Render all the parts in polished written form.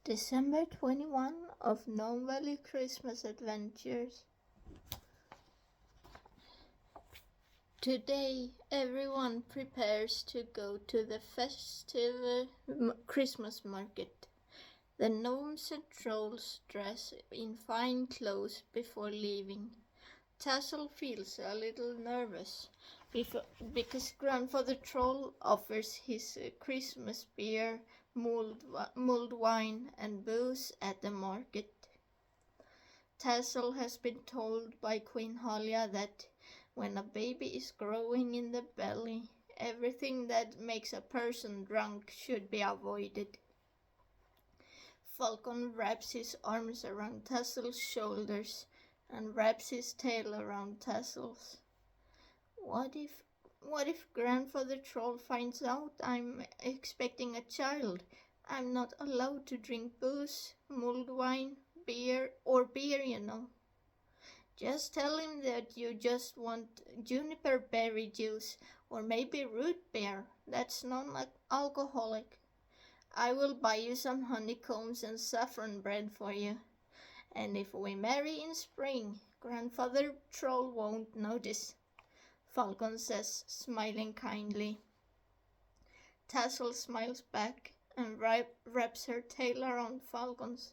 December 21 of Gnome Valley Christmas Adventures. Today everyone prepares to go to the festive Christmas market. The gnomes and trolls dress in fine clothes before leaving. Tassel feels a little nervous because Grandfather Troll offers his Christmas beer, mulled wine and booze at the market. Tassel has been told by Queen Halia that when a baby is growing in the belly, everything that makes a person drunk should be avoided. Falcon wraps his arms around Tassel's shoulders and wraps his tail around Tassel's. What if Grandfather Troll finds out I'm expecting a child? I'm not allowed to drink booze, mulled wine, beer, you know. Just tell him that you just want juniper berry juice or maybe root beer. That's non-alcoholic. I will buy you some honeycombs and saffron bread for you. And if we marry in spring, Grandfather Troll won't notice, Falcon says, smiling kindly. Tassel smiles back and wraps her tail around Falcon's.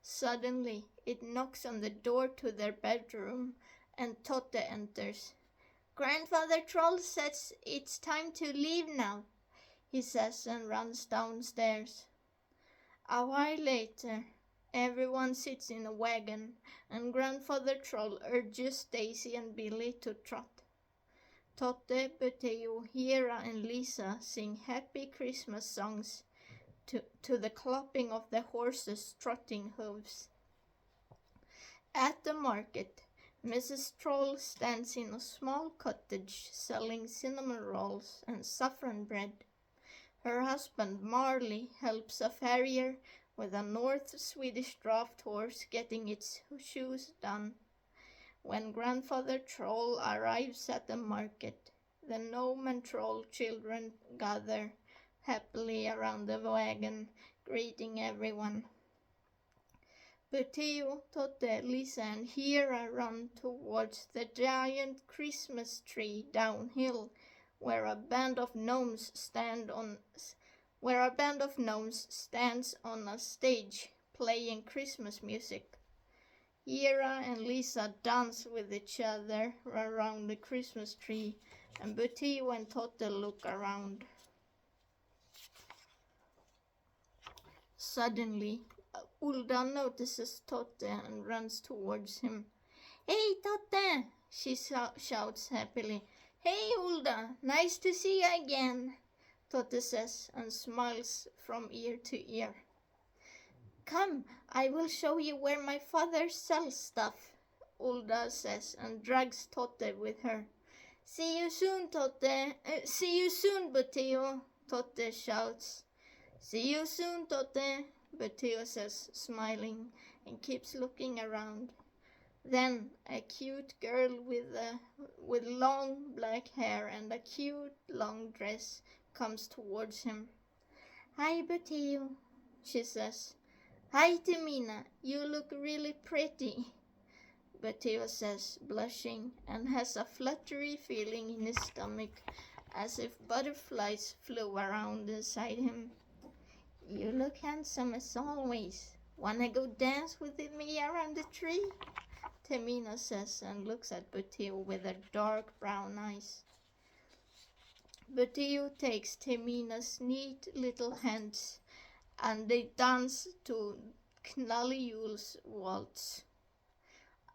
Suddenly, it knocks on the door to their bedroom, and Totte enters. Grandfather Troll says it's time to leave now, he says and runs downstairs. A while later, everyone sits in a wagon, and Grandfather Troll urges Daisy and Billy to trot. Totte, Butteo, Hera and Lisa sing happy Christmas songs to the clopping of the horses' trotting hooves. At the market, Mrs. Troll stands in a small cottage selling cinnamon rolls and saffron bread. Her husband Marley helps a farrier with a North Swedish draft horse getting its shoes done. When Grandfather Troll arrives at the market, the gnome and troll children gather happily around the wagon, greeting everyone. Butteo, Totte, Lisa and Hera run towards the giant Christmas tree downhill, where a band of gnomes stands on a stage playing Christmas music. Hera and Lisa dance with each other around the Christmas tree, and Butteo and Totte look around. Suddenly, Ulda notices Totte and runs towards him. Hey, Totte! She shouts happily. Hey, Ulda! Nice to see you again, Totte says and smiles from ear to ear. Come, I will show you where my father sells stuff, Ulda says and drags Totte with her. See you soon, Totte. See you soon, Butteo, Totte shouts. See you soon, Totte, Butteo says, smiling, and keeps looking around. Then a cute girl with long black hair and a cute long dress comes towards him. Hi, Butteo, she says. Hi, Temina, you look really pretty, Butteo says, blushing, and has a fluttery feeling in his stomach, as if butterflies flew around inside him. You look handsome as always. Wanna go dance with me around the tree? Temina says and looks at Butteo with her dark brown eyes. Butteo takes Temina's neat little hands and they dance to Knallyul's waltz.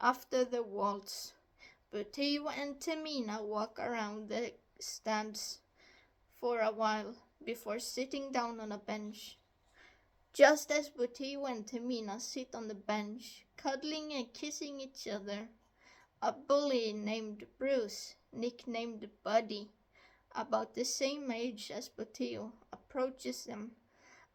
After the waltz, Butteo and Temina walk around the stands for a while before sitting down on a bench. Just as Butteo and Temina sit on the bench, cuddling and kissing each other, a bully named Bruce, nicknamed Buddy, about the same age as Butteo, approaches them.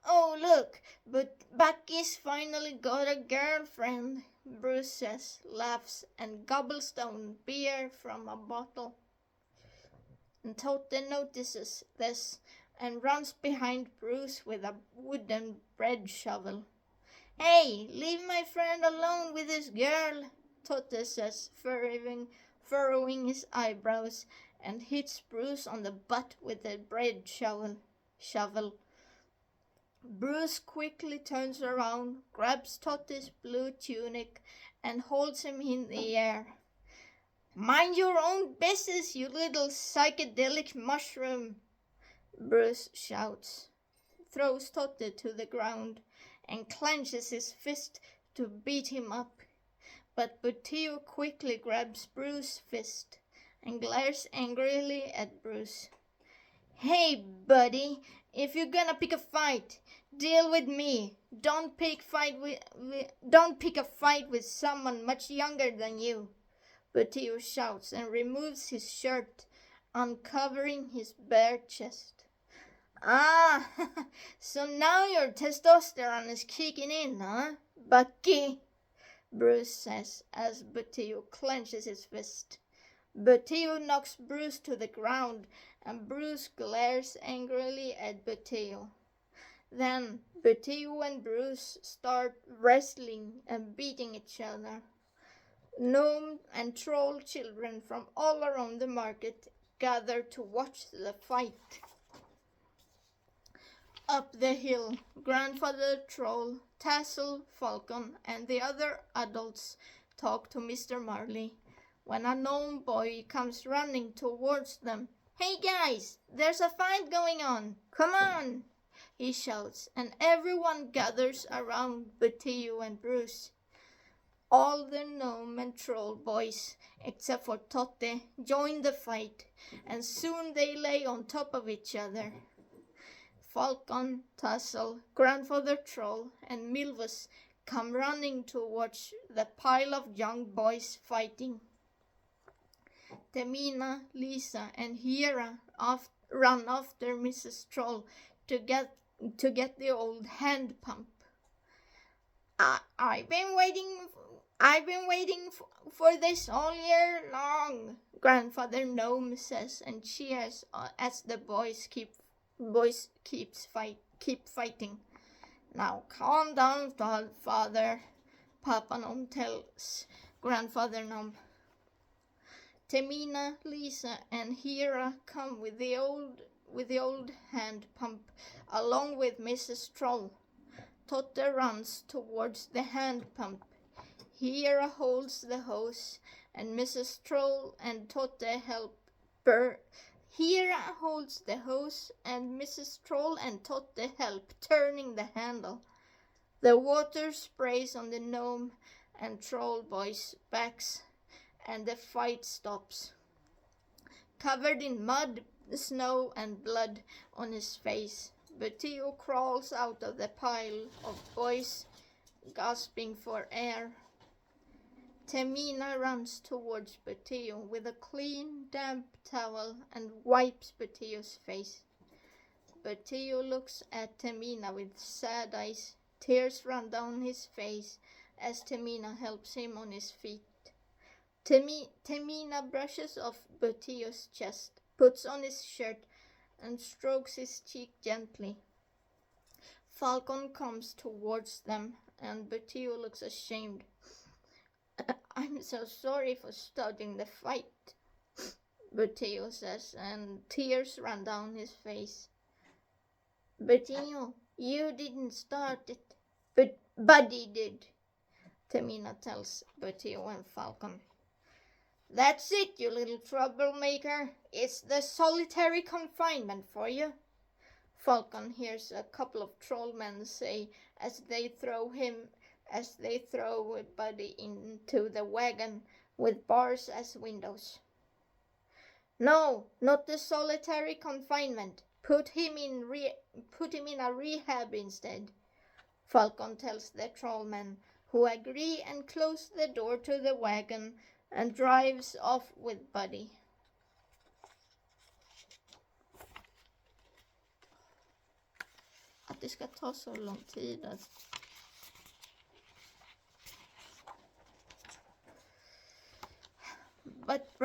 Oh, look, but Bucky's finally got a girlfriend, Bruce says, laughs, and gobbles down beer from a bottle. And Totte notices this and runs behind Bruce with a wooden bread shovel. Hey, leave my friend alone with this girl, Totte says, furrowing his eyebrows, and hits Bruce on the butt with a bread shovel. Bruce quickly turns around, grabs Totte's blue tunic, and holds him in the air. Mind your own business, you little psychedelic mushroom, Bruce shouts, throws Totte to the ground, and clenches his fist to beat him up. But Buttio quickly grabs Bruce's fist and glares angrily at Bruce. Hey, buddy, if you're gonna pick a fight, deal with me. Don't pick a fight with someone much younger than you. Buttio shouts and removes his shirt, uncovering his bare chest. Ah, so now your testosterone is kicking in, huh, Bucky? Bruce says as Buttio clenches his fist. Buttio knocks Bruce to the ground, and Bruce glares angrily at Buttio. Then Buttio and Bruce start wrestling and beating each other. Gnome and troll children from all around the market gather to watch the fight. Up the hill, Grandfather Troll, Tassel, Falcon, and the other adults talk to Mr. Marley when a gnome boy comes running towards them. Hey guys, there's a fight going on. Come on, he shouts, and everyone gathers around Buttio and Bruce. All the gnome and troll boys, except for Totte, join the fight, and soon they lay on top of each other. Falcon, Tassel, Grandfather Troll, and Milvus come running to watch the pile of young boys fighting. Temina, Lisa, and Hera run after Mrs. Troll to get the old hand pump. I've been waiting for this all year long, Grandfather Gnome says, and cheers as the boys keep fighting. Now calm down, Father, Papa Gnome tells Grandfather Gnome. Temina, Lisa, and Hera come with the old hand pump, along with Mrs. Troll. Totte runs towards the hand pump. Hera holds the hose, and Mrs. Troll and Totte help her. Hera holds the hose, and Mrs. Troll and Totte help turning the handle. The water sprays on the gnome and troll boys' backs, and the fight stops. Covered in mud, snow, and blood on his face, Buttio crawls out of the pile of boys, gasping for air. Temina runs towards Buttio with a clean, damp towel and wipes Buttio's face. Buttio looks at Temina with sad eyes. Tears run down his face as Temina helps him on his feet. Temina brushes off Buttio's chest, puts on his shirt, and strokes his cheek gently. Falcon comes towards them, and Buttio looks ashamed. I'm so sorry for starting the fight, Buttio says, and tears run down his face. Buttio, you didn't start it, but Buddy did, Temina tells Buttio and Falcon. That's it, you little troublemaker. It's the solitary confinement for you, Falcon hears a couple of trollmen say as they throw Buddy into the wagon with bars as windows. No, not the solitary confinement. Put him in a rehab instead, Falcon tells the trollmen, who agree and close the door to the wagon and drives off with Buddy. Att det ska ta så lång tid alltså. But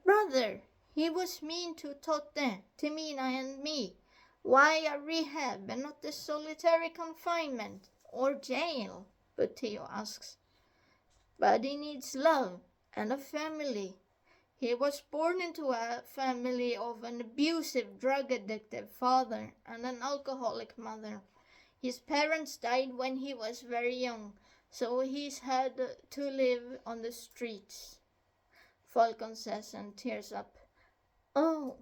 brother, he was mean to Totte, Temina and me. Why a rehab and not the solitary confinement? or jail? Butteo asks. Buddy needs love and a family. He was born into a family of an abusive, drug-addicted father and an alcoholic mother. His parents died when he was very young, so he's had to live on the streets, Falcon says and tears up. Oh,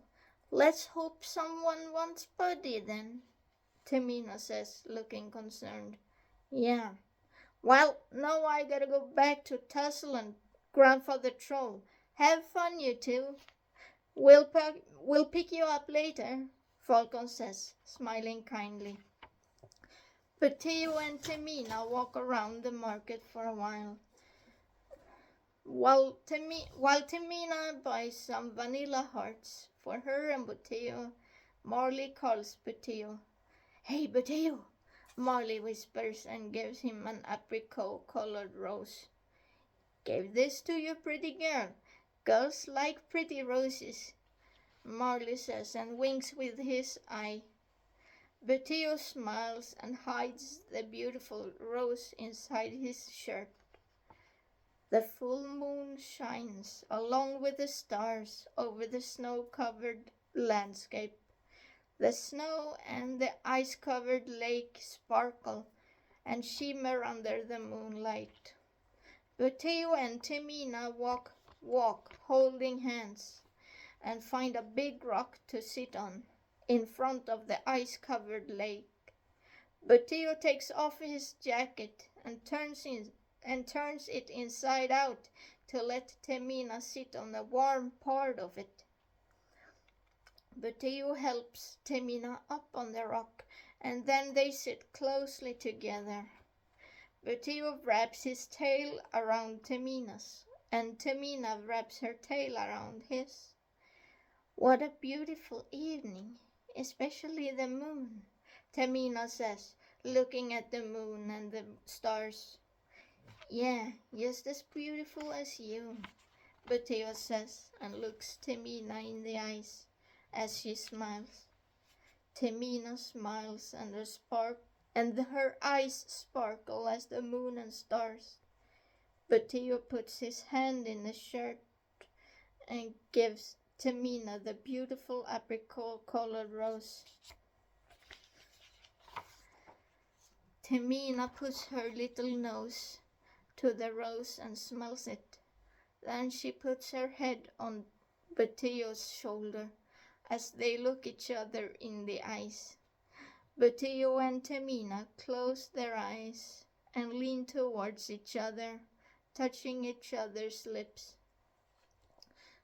let's hope someone wants Buddy then, Tamina says, looking concerned. Yeah. Well, now I gotta go back to Tussle and Grandfather Troll. Have fun, you two. We'll pick you up later, Falcon says, smiling kindly. But Theo and Tamina walk around the market for a while. While Tamina buys some vanilla hearts for her and Butteo, Marley calls Butteo. Hey, Butteo, Marley whispers and gives him an apricot-colored rose. Give this to your pretty girl. Girls like pretty roses, Marley says and winks with his eye. Butteo smiles and hides the beautiful rose inside his shirt. The full moon shines, along with the stars, over the snow-covered landscape. The snow and the ice-covered lake sparkle and shimmer under the moonlight. Butteo and Tamina walk, holding hands, and find a big rock to sit on, in front of the ice-covered lake. Butteo takes off his jacket and turns it inside out to let Tamina sit on the warm part of it. Butteo helps Tamina up on the rock, and then they sit closely together. Butteo wraps his tail around Tamina's, and Tamina wraps her tail around his. What a beautiful evening, especially the moon, Tamina says, looking at the moon and the stars. Yeah, just as beautiful as you, Butteo says and looks Tamina in the eyes as she smiles. Tamina smiles and her eyes sparkle as the moon and stars. Butteo puts his hand in the shirt and gives Tamina the beautiful apricot-colored rose. Tamina puts her little nose to the rose and smells it. Then she puts her head on Butteo's shoulder as they look each other in the eyes. Butteo and Tamina close their eyes and lean towards each other, touching each other's lips.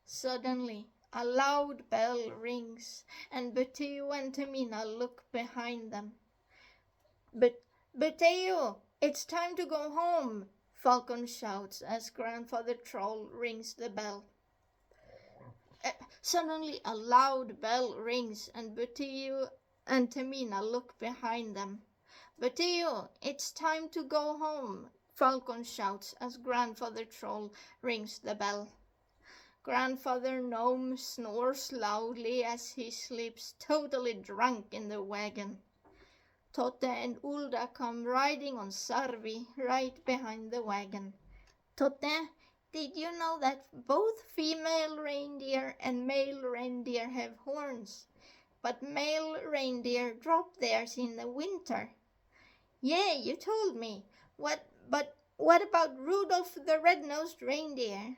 Suddenly, a loud bell rings, and Butteo and Tamina look behind them. Butteo, it's time to go home, Falcon shouts as Grandfather Troll rings the bell. Suddenly a loud bell rings and Butteo and Tamina look behind them. Butteo, it's time to go home, Falcon shouts as Grandfather Troll rings the bell. Grandfather Gnome snores loudly as he sleeps totally drunk in the wagon. Totte and Ulda come riding on Sarvi right behind the wagon. Totte, did you know that both female reindeer and male reindeer have horns, but male reindeer drop theirs in the winter? Yeah, you told me. What about Rudolph the red-nosed reindeer?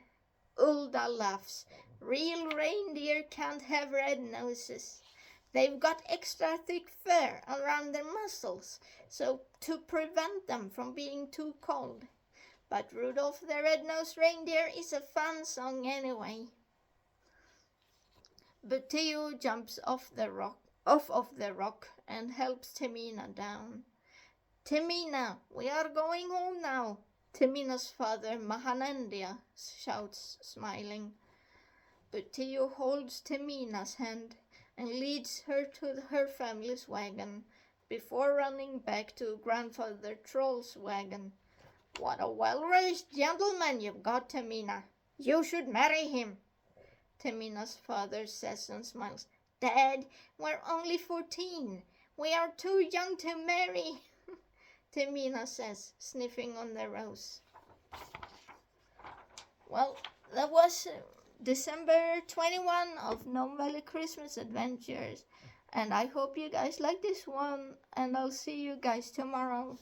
Ulda laughs. Real reindeer can't have red noses. They've got extra thick fur around their muscles, so to prevent them from being too cold. But Rudolph the red-nosed reindeer is a fun song anyway. Butteo jumps off of the rock and helps Tamina down. Tamina, we are going home now, Tamina's father Mahanandia shouts, smiling. Butteo holds Tamina's hand and leads her to her family's wagon before running back to Grandfather Troll's wagon. What a well-raised gentleman you've got, Tamina. You should marry him, Tamina's father says and smiles. Dad, we're only 14. We are too young to marry, Timina says, sniffing on the rose. Well, that was December 21 of Gnome Valley Christmas Adventures. And I hope you guys like this one. And I'll see you guys tomorrow.